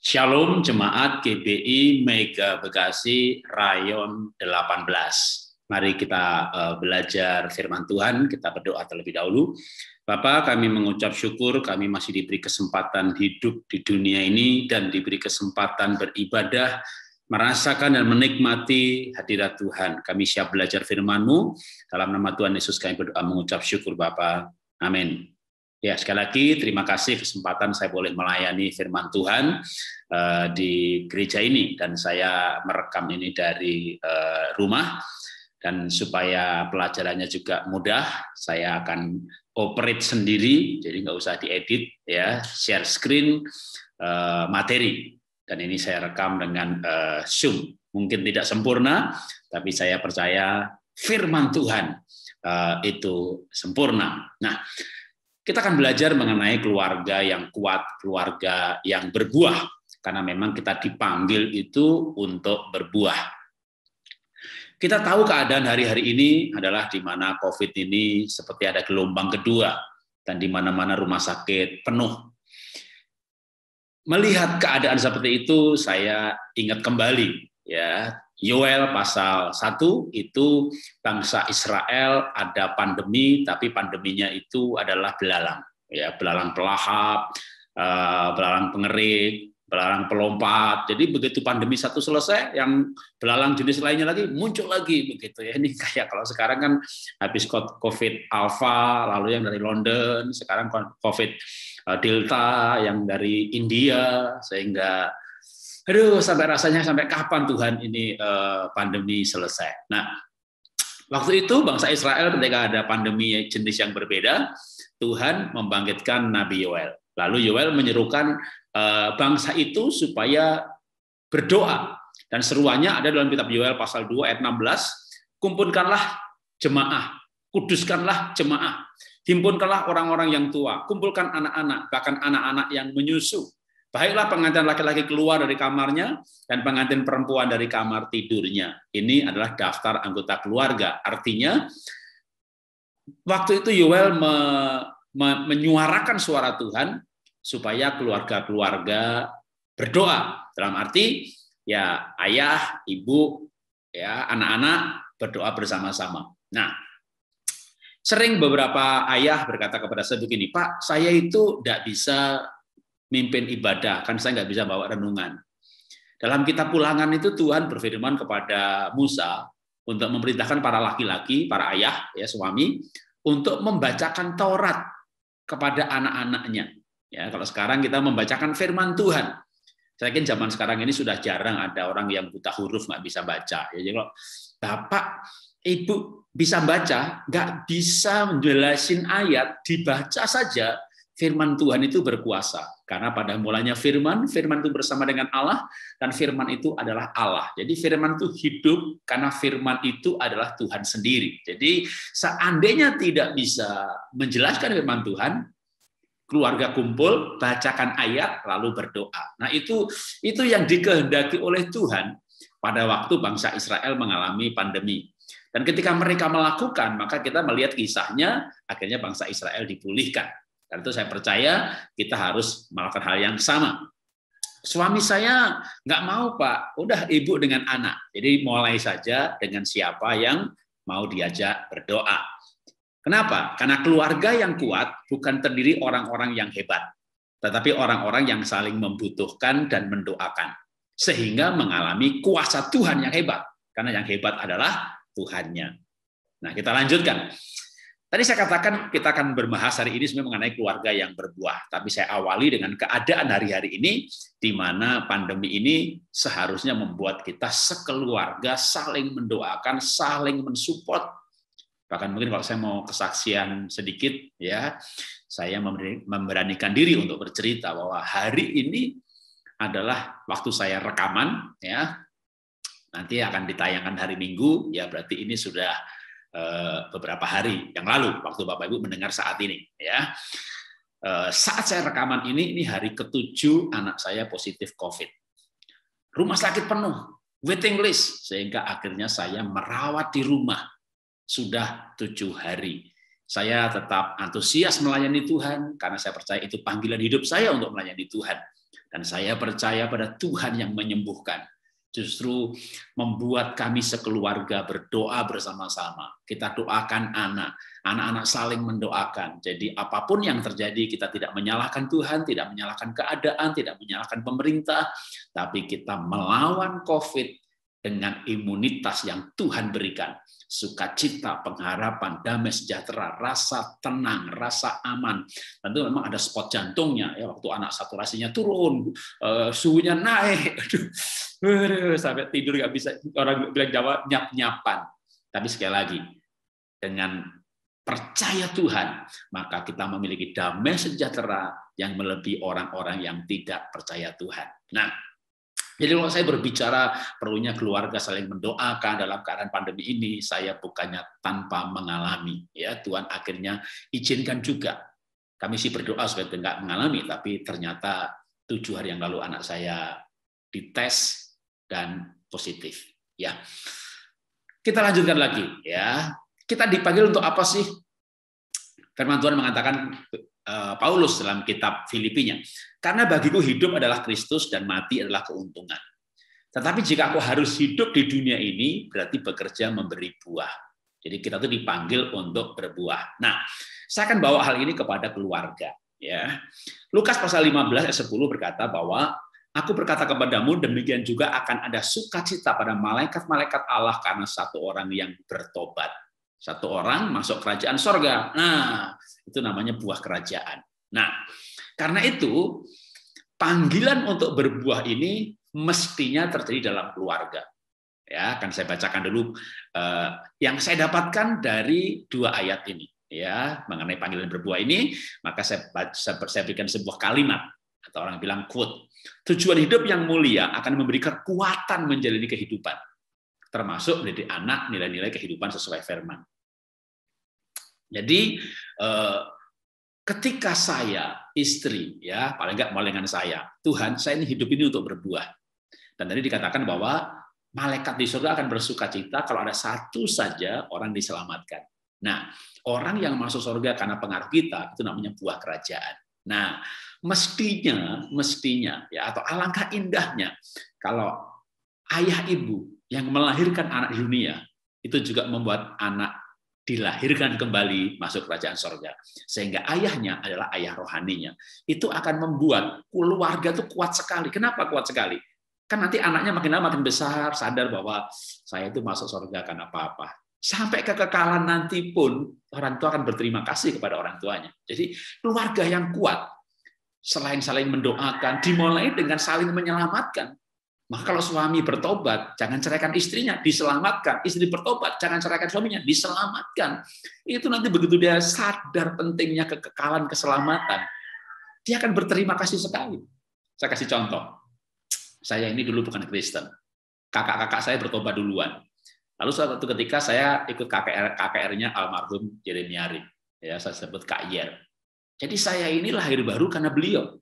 Shalom Jemaat GBI Mega Bekasi Rayon 18. Mari kita belajar firman Tuhan, kita berdoa terlebih dahulu. Bapa, kami mengucap syukur, kami masih diberi kesempatan hidup di dunia ini dan diberi kesempatan beribadah, merasakan dan menikmati hadirat Tuhan. Kami siap belajar firman-Mu. Dalam nama Tuhan Yesus kami berdoa mengucap syukur Bapa. Amin. Ya, sekali lagi terima kasih kesempatan saya boleh melayani firman Tuhan di gereja ini, dan saya merekam ini dari rumah, dan supaya pelajarannya juga mudah, saya akan operate sendiri, jadi nggak usah diedit ya, share screen materi, dan ini saya rekam dengan Zoom. Mungkin tidak sempurna, tapi saya percaya firman Tuhan itu sempurna. Nah, kita akan belajar mengenai keluarga yang kuat, keluarga yang berbuah, karena memang kita dipanggil itu untuk berbuah. Kita tahu keadaan hari-hari ini adalah di mana COVID ini seperti ada gelombang kedua, dan di mana-mana rumah sakit penuh. Melihat keadaan seperti itu, saya ingat kembali, ya, Yoel pasal 1 itu bangsa Israel ada pandemi, tapi pandeminya itu adalah belalang, ya, belalang pelahap, belalang pengerik, belalang pelompat. Jadi begitu pandemi satu selesai, yang belalang jenis lainnya lagi muncul lagi begitu ya. Ini kayak kalau sekarang kan habis COVID Alpha, lalu yang dari London, sekarang COVID Delta yang dari India, sehingga sampai rasanya sampai kapan Tuhan ini pandemi selesai. Nah, waktu itu bangsa Israel ketika ada pandemi jenis yang berbeda, Tuhan membangkitkan Nabi Yoel. Lalu Yoel menyerukan bangsa itu supaya berdoa. Dan seruannya ada dalam kitab Yoel pasal 2 ayat 16, kumpulkanlah jemaah, kuduskanlah jemaah, himpunkanlah orang-orang yang tua, kumpulkan anak-anak, bahkan anak-anak yang menyusu. Baiklah pengantin laki-laki keluar dari kamarnya dan pengantin perempuan dari kamar tidurnya. Ini adalah daftar anggota keluarga. Artinya, waktu itu Yoel menyuarakan suara Tuhan supaya keluarga-keluarga berdoa. Dalam arti, ya ayah, ibu, ya anak-anak berdoa bersama-sama. Nah, sering beberapa ayah berkata kepada saya begini, Pak, saya itu tidak bisa mimpin ibadah, kan saya nggak bisa bawa renungan. Dalam kitab Ulangan itu Tuhan berfirman kepada Musa untuk memerintahkan para laki-laki, para ayah, ya suami, untuk membacakan Taurat kepada anak-anaknya. Ya, kalau sekarang kita membacakan firman Tuhan. Saya yakin zaman sekarang ini sudah jarang ada orang yang buta huruf nggak bisa baca. Jadi kalau Bapak, Ibu bisa baca, nggak bisa menjelasin ayat, dibaca saja. Firman Tuhan itu berkuasa, karena pada mulanya firman itu bersama dengan Allah, dan firman itu adalah Allah. Jadi firman itu hidup, karena firman itu adalah Tuhan sendiri. Jadi seandainya tidak bisa menjelaskan firman Tuhan, keluarga kumpul, bacakan ayat, lalu berdoa. Nah itu yang dikehendaki oleh Tuhan pada waktu bangsa Israel mengalami pandemi. Dan ketika mereka melakukan, maka kita melihat kisahnya, akhirnya bangsa Israel dipulihkan. Dan itu saya percaya kita harus melakukan hal yang sama. Suami saya nggak mau, Pak. Udah ibu dengan anak. Jadi mulai saja dengan siapa yang mau diajak berdoa. Kenapa? Karena keluarga yang kuat bukan terdiri orang-orang yang hebat, tetapi orang-orang yang saling membutuhkan dan mendoakan. Sehingga mengalami kuasa Tuhan yang hebat. Karena yang hebat adalah Tuhannya. Nah, kita lanjutkan. Tadi saya katakan kita akan berbahas hari ini sebenarnya mengenai keluarga yang berbuah. Tapi saya awali dengan keadaan hari-hari ini, di mana pandemi ini seharusnya membuat kita sekeluarga saling mendoakan, saling mensupport. Bahkan mungkin kalau saya mau kesaksian sedikit, ya, saya memberanikan diri untuk bercerita bahwa hari ini adalah waktu saya rekaman, ya, nanti akan ditayangkan hari Minggu, ya berarti ini sudah beberapa hari yang lalu waktu Bapak Ibu mendengar saat ini, ya. Saat saya rekaman ini hari ke-7 anak saya positif COVID. Rumah sakit penuh, waiting list, sehingga akhirnya saya merawat di rumah sudah 7 hari. Saya tetap antusias melayani Tuhan karena saya percaya itu panggilan hidup saya untuk melayani Tuhan. Dan saya percaya pada Tuhan yang menyembuhkan. Justru membuat kami sekeluarga berdoa bersama-sama. Kita doakan anak-anak saling mendoakan. Jadi apapun yang terjadi, kita tidak menyalahkan Tuhan, tidak menyalahkan keadaan, tidak menyalahkan pemerintah, tapi kita melawan COVID dengan imunitas yang Tuhan berikan. Sukacita, pengharapan, damai sejahtera, rasa tenang, rasa aman. Tentu memang ada spot jantungnya, ya, waktu anak saturasinya turun, suhunya naik, sampai tidur nggak bisa, orang bilang Jawa nyap-nyapan. Tapi sekali lagi, dengan percaya Tuhan, maka kita memiliki damai sejahtera yang melebihi orang-orang yang tidak percaya Tuhan. Nah, jadi kalau saya berbicara perlunya keluarga saling mendoakan dalam keadaan pandemi ini, saya bukannya tanpa mengalami. Ya, Tuhan akhirnya izinkan juga. Kami sih berdoa supaya tidak mengalami, tapi ternyata 7 hari yang lalu anak saya dites dan positif. Ya, kita lanjutkan lagi. Ya, kita dipanggil untuk apa sih? Firman Tuhan mengatakan Paulus dalam kitab Filipinya, karena bagiku hidup adalah Kristus dan mati adalah keuntungan. Tetapi jika aku harus hidup di dunia ini, berarti bekerja memberi buah. Jadi kita tuh dipanggil untuk berbuah. Nah, saya akan bawa hal ini kepada keluarga. Ya, Lukas pasal 15 ayat 10 berkata bahwa aku berkata kepadamu, demikian juga akan ada sukacita pada malaikat-malaikat Allah karena satu orang yang bertobat. Satu orang masuk kerajaan sorga. Nah, itu namanya buah kerajaan. Nah, karena itu panggilan untuk berbuah ini mestinya terjadi dalam keluarga. Ya, akan saya bacakan dulu yang saya dapatkan dari 2 ayat ini. Ya, mengenai panggilan berbuah ini, maka saya berikan sebuah kalimat atau orang bilang quote. Tujuan hidup yang mulia akan memberi kekuatan menjalani kehidupan, termasuk menjadi anak nilai-nilai kehidupan sesuai firman. Jadi ketika saya istri, ya paling nggak mulai dengan saya, Tuhan, saya ini hidup ini untuk berbuah. Dan tadi dikatakan bahwa malaikat di surga akan bersukacita kalau ada satu saja orang diselamatkan. Nah, orang yang masuk surga karena pengaruh kita itu namanya buah kerajaan. Nah, mestinya ya, atau alangkah indahnya kalau ayah ibu yang melahirkan anak di dunia itu juga membuat anak dilahirkan kembali masuk kerajaan sorga, sehingga ayahnya adalah ayah rohaninya. Itu akan membuat keluarga itu kuat sekali. Kenapa kuat sekali? Kan nanti anaknya makin lama makin besar, sadar bahwa saya itu masuk sorga karena apa-apa. Sampai kekekalan nanti pun orang tua akan berterima kasih kepada orang tuanya. Jadi keluarga yang kuat, selain saling mendoakan, dimulai dengan saling menyelamatkan. Maka kalau suami bertobat, jangan ceraikan istrinya, diselamatkan. Istri bertobat, jangan ceraikan suaminya, diselamatkan. Itu nanti begitu dia sadar pentingnya kekekalan keselamatan, dia akan berterima kasih sekali. Saya kasih contoh. Saya ini dulu bukan Kristen. Kakak-kakak saya bertobat duluan. Lalu suatu ketika saya ikut KKR-nya almarhum Jeremy Arif. Ya, saya sebut Kak Yer. Jadi saya ini lahir baru karena beliau.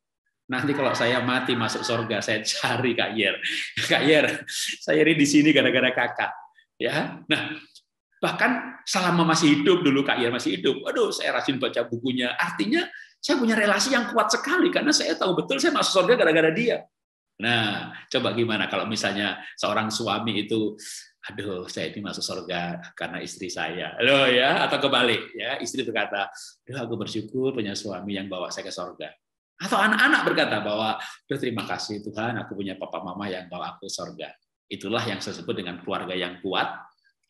Nanti kalau saya mati masuk surga, saya cari Kak Yer. Kak Yer, saya ini di sini gara-gara kakak. Ya, nah bahkan selama masih hidup dulu Kak Yer masih hidup. Aduh, saya rajin baca bukunya. Artinya saya punya relasi yang kuat sekali karena saya tahu betul saya masuk surga gara-gara dia. Nah, coba gimana kalau misalnya seorang suami itu, aduh, saya ini masuk surga karena istri saya, loh ya, atau kebalik ya, istri berkata, aduh, aku bersyukur punya suami yang bawa saya ke surga. Atau anak-anak berkata bahwa, terima kasih Tuhan, aku punya papa mama yang bawa aku ke surga. Itulah yang saya sebut dengan keluarga yang kuat,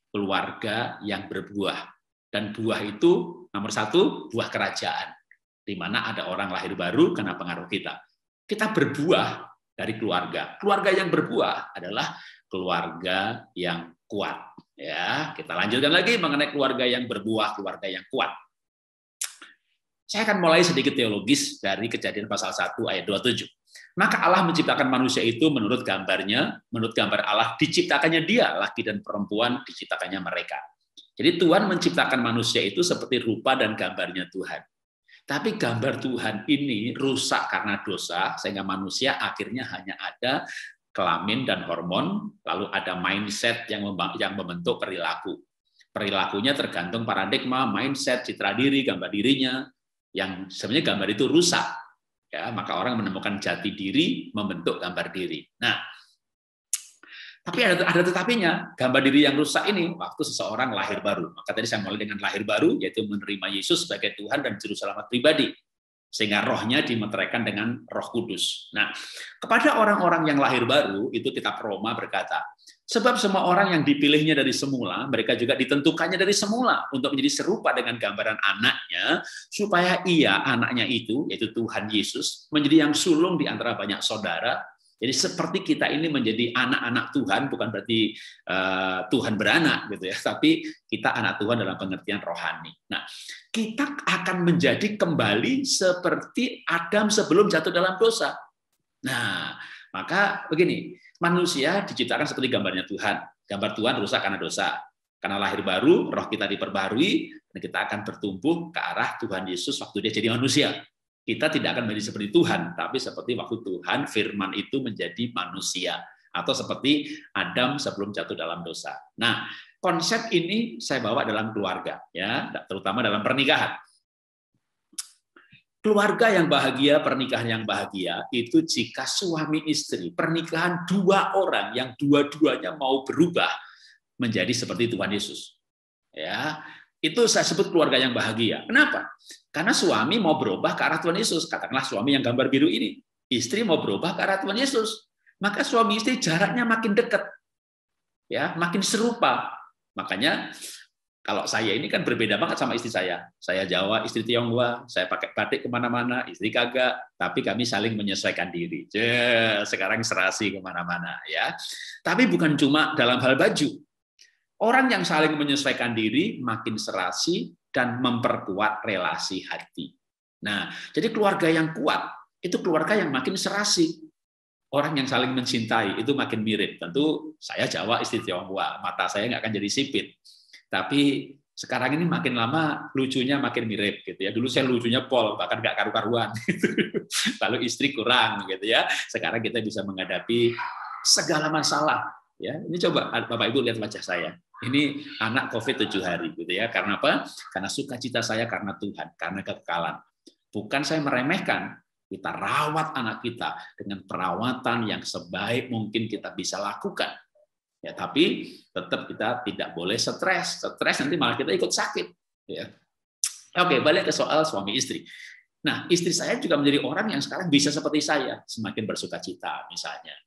keluarga yang berbuah. Dan buah itu nomor 1, buah kerajaan, di mana ada orang lahir baru karena pengaruh kita. Kita berbuah dari keluarga. Keluarga yang berbuah adalah keluarga yang kuat. Ya, kita lanjutkan lagi mengenai keluarga yang berbuah, keluarga yang kuat. Saya akan mulai sedikit teologis dari Kejadian pasal 1 ayat 27. Maka Allah menciptakan manusia itu menurut gambarnya, menurut gambar Allah diciptakannya dia, laki dan perempuan diciptakannya mereka. Jadi Tuhan menciptakan manusia itu seperti rupa dan gambarnya Tuhan. Tapi gambar Tuhan ini rusak karena dosa, sehingga manusia akhirnya hanya ada kelamin dan hormon, lalu ada mindset yang membentuk perilaku. Perilakunya tergantung paradigma, mindset, citra diri, gambar dirinya, yang sebenarnya gambar itu rusak. Ya, maka orang menemukan jati diri, membentuk gambar diri. Nah, tapi ada tetapinya, gambar diri yang rusak ini waktu seseorang lahir baru. Maka tadi saya mulai dengan lahir baru, yaitu menerima Yesus sebagai Tuhan dan Juru Selamat pribadi. Sehingga rohnya dimeteraikan dengan Roh Kudus. Nah, kepada orang-orang yang lahir baru, itu kitab Roma berkata, sebab semua orang yang dipilihnya dari semula, mereka juga ditentukannya dari semula untuk menjadi serupa dengan gambaran anaknya, supaya ia, anaknya itu, yaitu Tuhan Yesus, menjadi yang sulung di antara banyak saudara. Jadi seperti kita ini menjadi anak-anak Tuhan, bukan berarti Tuhan beranak gitu ya, tapi kita anak Tuhan dalam pengertian rohani. Nah, kita akan menjadi kembali seperti Adam sebelum jatuh dalam dosa. Nah, maka begini, manusia diciptakan seperti gambarnya Tuhan. Gambar Tuhan rusak karena dosa. Karena lahir baru, roh kita diperbarui, dan kita akan bertumbuh ke arah Tuhan Yesus waktu dia jadi manusia. Kita tidak akan menjadi seperti Tuhan, tapi seperti waktu Tuhan, firman itu menjadi manusia. Atau seperti Adam sebelum jatuh dalam dosa. Nah, konsep ini saya bawa dalam keluarga, ya, terutama dalam pernikahan. Keluarga yang bahagia, pernikahan yang bahagia, itu jika suami istri, pernikahan dua orang yang dua-duanya mau berubah menjadi seperti Tuhan Yesus. Ya, itu saya sebut keluarga yang bahagia. Kenapa? Karena suami mau berubah ke arah Tuhan Yesus. Katakanlah suami yang gambar biru ini, istri mau berubah ke arah Tuhan Yesus. Maka suami istri jaraknya makin dekat, ya, makin serupa. Makanya kalau saya ini kan berbeda banget sama istri saya. Saya Jawa, istri Tionghoa. Saya pakai batik kemana-mana, istri kagak. Tapi kami saling menyesuaikan diri. Sekarang serasi kemana-mana, ya. Tapi bukan cuma dalam hal baju. Orang yang saling menyesuaikan diri makin serasi dan memperkuat relasi hati. Nah, jadi keluarga yang kuat itu keluarga yang makin serasi. Orang yang saling mencintai itu makin mirip. Tentu saya Jawa, istri Tionghoa. Mata saya nggak akan jadi sipit. Tapi sekarang ini makin lama lucunya makin mirip gitu ya. Dulu saya lucunya pol, bahkan nggak karu-karuan. Lalu istri kurang gitu ya. Sekarang kita bisa menghadapi segala masalah. Ya, ini coba Bapak Ibu lihat wajah saya. Ini anak COVID 7 hari gitu ya. Karena apa? Karena sukacita saya karena Tuhan, karena kekekalan. Bukan saya meremehkan. Kita rawat anak kita dengan perawatan yang sebaik mungkin kita bisa lakukan. Ya, tapi tetap kita tidak boleh stres. Stres nanti malah kita ikut sakit. Ya. Oke, balik ke soal suami istri. Nah, istri saya juga menjadi orang yang sekarang bisa seperti saya, semakin bersukacita misalnya.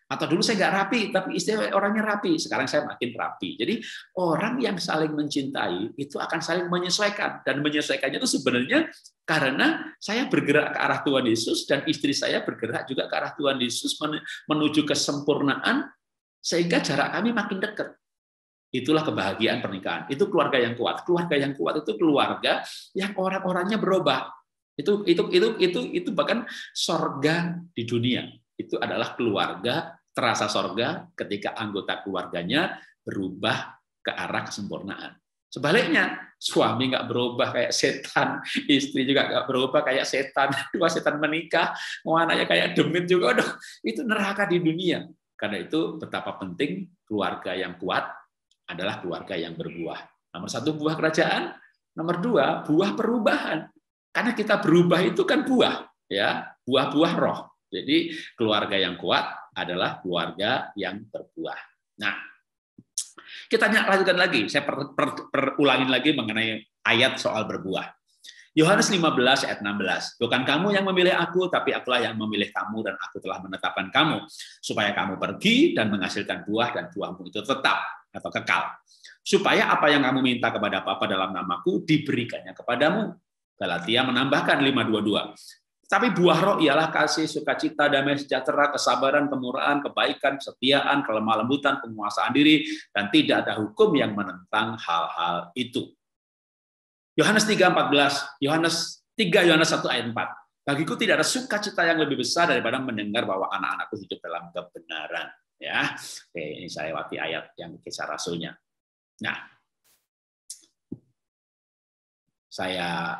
Atau dulu saya nggak rapi, tapi istri orangnya rapi. Sekarang saya makin rapi. Jadi orang yang saling mencintai itu akan saling menyesuaikan. Dan menyesuaikannya itu sebenarnya karena saya bergerak ke arah Tuhan Yesus dan istri saya bergerak juga ke arah Tuhan Yesus menuju kesempurnaan sehingga jarak kami makin dekat. Itulah kebahagiaan pernikahan. Itu keluarga yang kuat. Keluarga yang kuat itu keluarga yang orang-orangnya berubah. Itu bahkan sorga di dunia. Itu adalah keluarga terasa sorga ketika anggota keluarganya berubah ke arah kesempurnaan. Sebaliknya, suami nggak berubah kayak setan, istri juga nggak berubah kayak setan, dua setan menikah, mau anaknya kayak demit juga, aduh, itu neraka di dunia. Karena itu betapa penting keluarga yang kuat adalah keluarga yang berbuah. Nomor satu, buah kerajaan. Nomor dua, buah perubahan. Karena kita berubah itu kan buah, ya, buah-buah roh. Jadi keluarga yang kuat adalah keluarga yang berbuah. Nah, kita lanjutkan lagi. Saya perulangin lagi mengenai ayat soal berbuah. Yohanes 15 ayat 16. Bukan kamu yang memilih aku, tapi akulah yang memilih kamu dan aku telah menetapkan kamu supaya kamu pergi dan menghasilkan buah dan buahmu itu tetap atau kekal. Supaya apa yang kamu minta kepada Bapa dalam namaku diberikannya kepadamu. Galatia menambahkan 5:22. Tapi buah roh ialah kasih, sukacita, damai sejahtera, kesabaran, kemurahan, kebaikan, kesetiaan, kelemah lembutan, penguasaan diri, dan tidak ada hukum yang menentang hal-hal itu. Yohanes 3:14, Yohanes 1 ayat 4. Bagiku tidak ada sukacita yang lebih besar daripada mendengar bahwa anak-anakku hidup dalam kebenaran. Ya, oke, ini saya lewati ayat yang Kisah Rasulnya. Nah, saya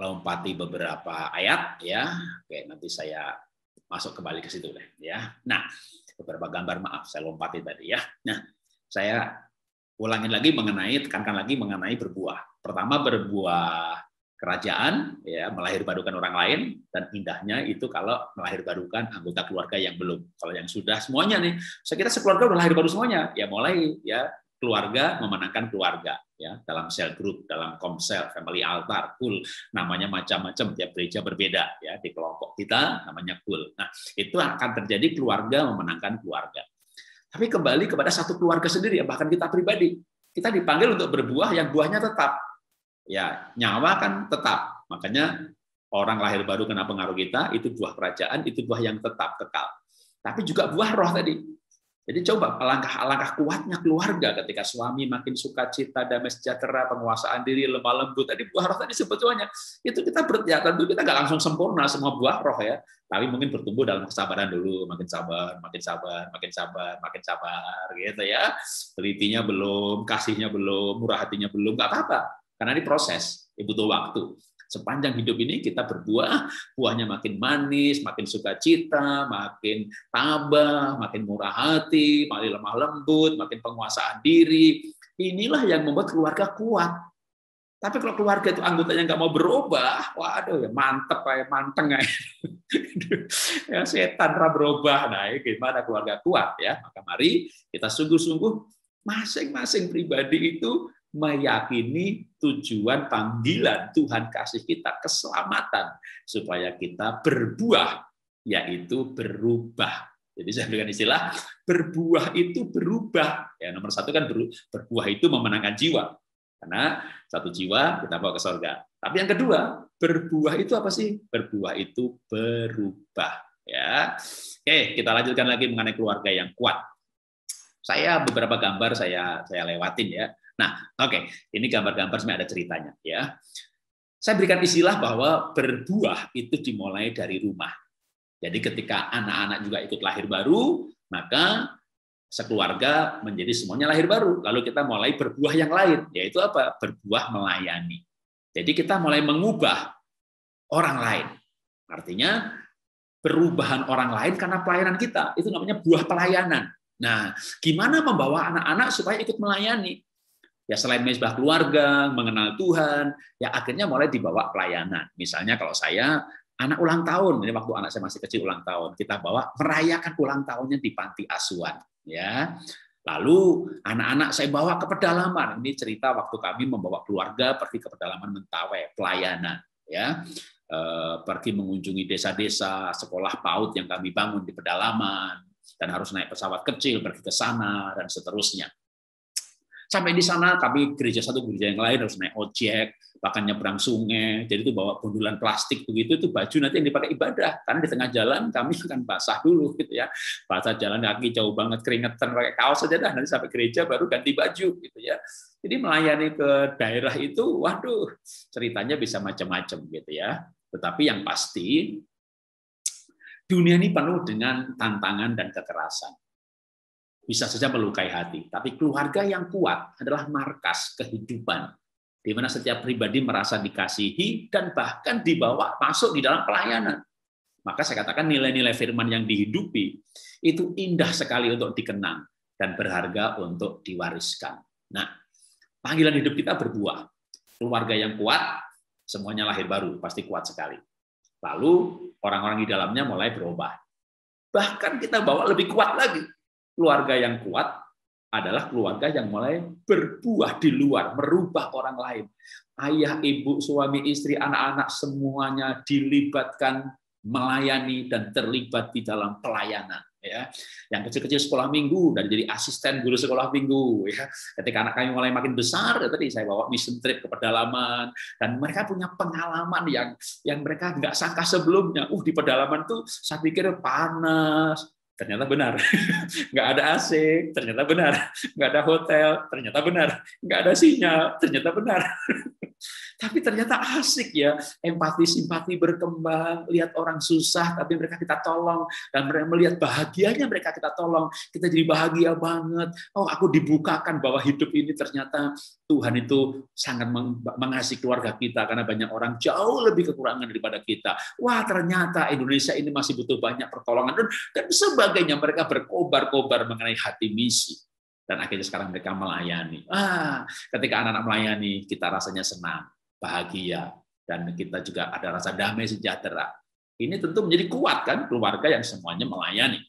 lompati beberapa ayat ya. Oke, nanti saya masuk kembali ke situ deh ya. Nah, beberapa gambar maaf saya lompati tadi ya. Nah, saya ulangin lagi tekankan lagi mengenai berbuah. Pertama berbuah kerajaan, ya melahirbarukan orang lain, dan indahnya itu kalau melahirbarukan anggota keluarga yang belum. Kalau yang sudah semuanya nih, saya kira sekeluarga udah lahir baru semuanya, ya mulai ya keluarga memenangkan keluarga, ya dalam cell group, dalam komsel, family altar, kul, namanya macam-macam, tiap gereja berbeda, ya di kelompok kita namanya kul. Nah itu akan terjadi keluarga memenangkan keluarga. Tapi kembali kepada satu keluarga sendiri, bahkan kita pribadi, kita dipanggil untuk berbuah yang buahnya tetap. Ya, nyawa kan tetap. Makanya orang lahir baru kena pengaruh kita, itu buah kerajaan, itu buah yang tetap, kekal. Tapi juga buah roh tadi. Jadi coba langkah kuatnya keluarga ketika suami makin sukacita, damai sejahtera, penguasaan diri, lemah lembut. Tadi buah roh tadi sebetulnya itu kita tentu kita nggak langsung sempurna semua buah roh ya, tapi mungkin bertumbuh dalam kesabaran dulu, makin sabar, makin sabar, makin sabar, makin sabar, gitu ya. Telitinya belum, kasihnya belum, murah hatinya belum, nggak apa-apa, karena ini proses, butuh waktu. Sepanjang hidup ini kita berbuah, buahnya makin manis, makin sukacita, makin tabah, makin murah hati, makin lemah lembut, makin penguasaan diri. Inilah yang membuat keluarga kuat. Tapi kalau keluarga itu anggotanya nggak mau berubah, waduh ya mantep kayak manteng kayak. Ya setan berubah. Nah, ini gimana keluarga kuat ya? Maka mari kita sungguh-sungguh masing-masing pribadi itu meyakini tujuan panggilan Tuhan kasih kita keselamatan supaya kita berbuah, yaitu berubah. Jadi saya berikan istilah berbuah itu berubah. Ya, nomor satu kan berbuah itu memenangkan jiwa, karena satu jiwa kita bawa ke surga. Tapi yang kedua, berbuah itu apa sih? Berbuah itu berubah. Ya, oke, kita lanjutkan lagi mengenai keluarga yang kuat. Saya beberapa gambar saya lewatin ya. Nah, oke, ini gambar-gambar sebenarnya ada ceritanya ya. Saya berikan istilah bahwa berbuah itu dimulai dari rumah. Jadi ketika anak-anak juga ikut lahir baru, maka sekeluarga menjadi semuanya lahir baru. Lalu kita mulai berbuah yang lain, yaitu apa? Berbuah melayani. Jadi kita mulai mengubah orang lain. Artinya perubahan orang lain karena pelayanan kita. Itu namanya buah pelayanan. Nah, gimana membawa anak-anak supaya ikut melayani? Ya selain mesbah keluarga, mengenal Tuhan, ya akhirnya mulai dibawa pelayanan. Misalnya kalau saya anak ulang tahun, ini waktu anak saya masih kecil ulang tahun, kita bawa merayakan ulang tahunnya di panti asuhan, ya. Lalu anak-anak saya bawa ke pedalaman. Ini cerita waktu kami membawa keluarga pergi ke pedalaman Mentawai, pelayanan, ya. Pergi mengunjungi desa-desa, sekolah PAUD yang kami bangun di pedalaman, dan harus naik pesawat kecil pergi ke sana dan seterusnya. Sampai di sana kami gereja satu gereja yang lain harus naik ojek, bahkan nyebrang sungai. Jadi itu bawa bundulan plastik begitu, itu baju nanti yang dipakai ibadah. Karena di tengah jalan kami akan basah dulu gitu ya. Basah jalan kaki jauh banget, keringetan, pakai kaos saja dah, nanti sampai gereja baru ganti baju gitu ya. Jadi melayani ke daerah itu waduh, ceritanya bisa macam-macam gitu ya. Tetapi yang pasti dunia ini penuh dengan tantangan dan kekerasan. Bisa saja melukai hati, tapi keluarga yang kuat adalah markas kehidupan, di mana setiap pribadi merasa dikasihi dan bahkan dibawa masuk di dalam pelayanan. Maka saya katakan nilai-nilai firman yang dihidupi itu indah sekali untuk dikenang dan berharga untuk diwariskan. Nah, panggilan hidup kita berbuah. Keluarga yang kuat, semuanya lahir baru, pasti kuat sekali. Lalu orang-orang di dalamnya mulai berubah. Bahkan kita bawa lebih kuat lagi. Keluarga yang kuat adalah keluarga yang mulai berbuah di luar, merubah orang lain. Ayah, ibu, suami, istri, anak-anak semuanya dilibatkan melayani dan terlibat di dalam pelayanan. Ya, yang kecil-kecil sekolah minggu dan jadi asisten guru sekolah minggu. Ya, ketika anak kami mulai makin besar, tadi saya bawa mission trip ke pedalaman dan mereka punya pengalaman yang mereka nggak sangka sebelumnya. Di pedalaman tuh saya pikir panas. Ternyata benar, nggak ada AC, ternyata benar, nggak ada hotel, ternyata benar, nggak ada sinyal, ternyata benar. Tapi ternyata asik ya, empati, simpati berkembang, lihat orang susah, tapi mereka kita tolong, dan mereka melihat bahagianya mereka kita tolong, kita jadi bahagia banget. Oh, aku dibukakan bahwa hidup ini ternyata Tuhan itu sangat mengasihi keluarga kita, karena banyak orang jauh lebih kekurangan daripada kita. Wah, ternyata Indonesia ini masih butuh banyak pertolongan, dan sebagainya. Mereka berkobar-kobar mengenai hati misi. Dan akhirnya sekarang mereka melayani. Ketika anak-anak melayani, kita rasanya senang, bahagia, dan kita juga ada rasa damai sejahtera. Ini tentu menjadi kuat kan keluarga yang semuanya melayani.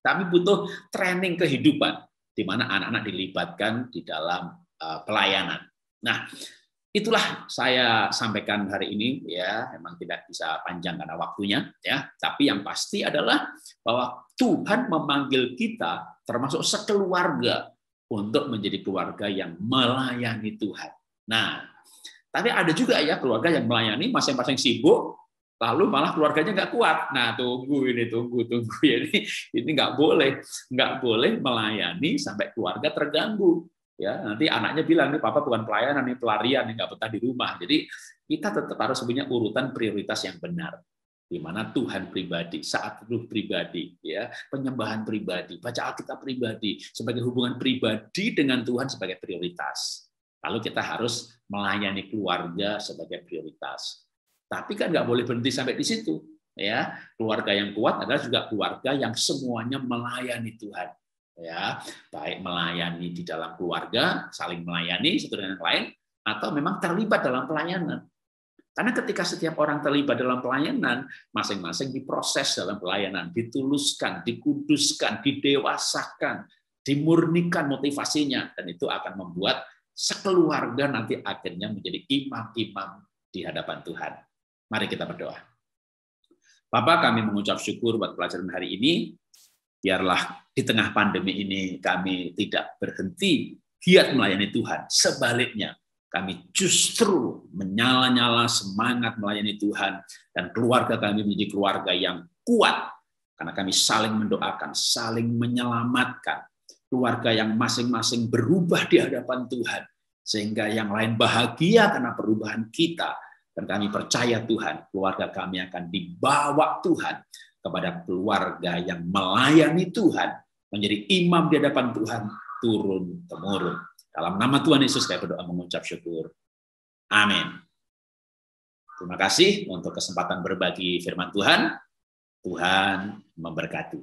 Kami butuh training kehidupan di mana anak-anak dilibatkan di dalam pelayanan. Nah, itulah saya sampaikan hari ini ya, memang tidak bisa panjang karena waktunya ya, tapi yang pasti adalah bahwa Tuhan memanggil kita termasuk sekeluarga untuk menjadi keluarga yang melayani Tuhan. Nah, tapi ada juga ya keluarga yang melayani masing-masing sibuk, lalu malah keluarganya nggak kuat. Nah, tunggu ya, ini nggak boleh melayani sampai keluarga terganggu. Ya, nanti anaknya bilang, nih papa bukan pelayanan, nih pelarian, nih nggak betah di rumah. Jadi kita tetap harus punya urutan prioritas yang benar, di mana Tuhan pribadi, saat teduh pribadi, ya, penyembahan pribadi, baca Alkitab pribadi, sebagai hubungan pribadi dengan Tuhan sebagai prioritas. Lalu kita harus melayani keluarga sebagai prioritas. Tapi kan nggak boleh berhenti sampai di situ. Ya, keluarga yang kuat adalah juga keluarga yang semuanya melayani Tuhan. Ya, baik melayani di dalam keluarga, saling melayani satu dengan yang lain, atau memang terlibat dalam pelayanan. Karena ketika setiap orang terlibat dalam pelayanan, masing-masing diproses dalam pelayanan, dituluskan, dikuduskan, didewasakan, dimurnikan motivasinya, dan itu akan membuat sekeluarga nanti akhirnya menjadi imam-imam di hadapan Tuhan. Mari kita berdoa. Bapak, kami mengucap syukur buat pelajaran hari ini. Biarlah di tengah pandemi ini kami tidak berhenti giat melayani Tuhan. Sebaliknya, kami justru menyala-nyala semangat melayani Tuhan, dan keluarga kami menjadi keluarga yang kuat karena kami saling mendoakan, saling menyelamatkan. Keluarga yang masing-masing berubah di hadapan Tuhan, sehingga yang lain bahagia karena perubahan kita. Dan kami percaya Tuhan, keluarga kami akan dibawa Tuhan kepada keluarga yang melayani Tuhan, menjadi imam di hadapan Tuhan turun-temurun. Dalam nama Tuhan Yesus saya berdoa mengucap syukur. Amin. Terima kasih untuk kesempatan berbagi firman Tuhan. Tuhan memberkati.